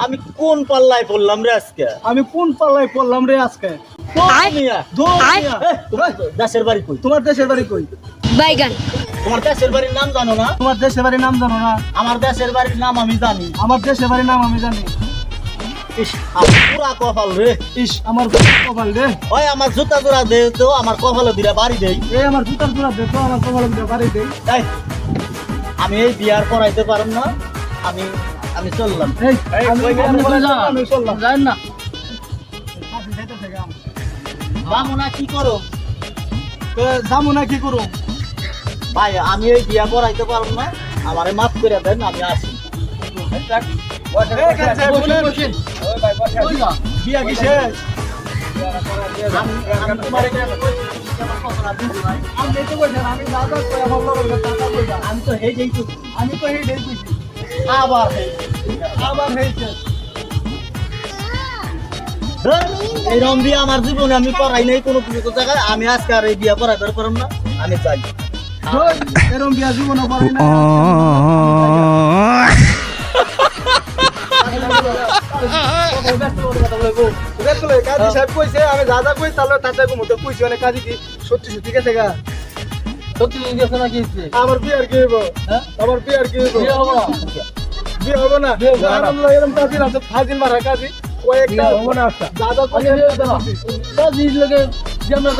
আমি কোন পাল্লায় পড়লাম রে আজকে? আমি কোন পাল্লায় পড়লাম রে আজকে? তোমার দেশের বাড়ি কই? তোমার দেশের বাড়ি কই? বাইগান। তোমার দেশের বাড়ির নাম জানো না? তোমার দেশের বাড়ির নাম জানো না? আমার দেশের বাড়ির নাম আমি জানি। আমার দেশের বাড়ির নাম আমি জানি। ইস, আমার পুরা কপাল রে। ইস, আমার কপাল রে। ওই আমার জুতা জোড়া দে তো, আমার কপালে দিরা বাড়ি দেই। এই আমার জুতার জোড়া দে তো, আমার কপালে দিতে বাড়ি দেই। এই, আমি এই বিয়ার করাইতে পারম না। আমি আমি চললাম। এই আমি আমি চললাম। যান না। বামুনা কি করো? যাবো না কি করো? ভাই আমি এই বিয়া করাইতে পারম না, আমারে মাফ করে দেন, আমি আসি। বিয়া কি শেষ? আমি তোমারে আমার কথাটা বুঝি নাই। আমি তো বলছেন আমি দাদা কই আমার লগের টাকা কইবা। আমি তো হেই যাইতো, আমি তো এই দেই কইছি। আবার হেই। আবার হইছে। এইরকম বিয়া আমার জীবনে আমি করাই নাই কোনো কিছু জায়গায়। আমি আজকে আর এই বিয়া করাইতে পারম না, আমি যাই। ধর, এরম বিয়া জীবনে করে না। কাজী সাহেব কইছে আমি দাদা কই তাহলে তাতে মতো কইছি মানে কাজী কি সত্যি সত্যি গেছে গা। সত্যি গেছে নাকি? আমার বিয়ার কি হইব? হ্যাঁ? আমার বিয়ার কি হইব? বিয়া হবো না। বিয়ে হবে না। বিয়ে হবে না। আমরা এরকম কাজী না, ফাজিল মারা কাজী। ও একটা বিয়ে হবো না আজকে। দাদা কইছে কাজী লাগে যে আমরা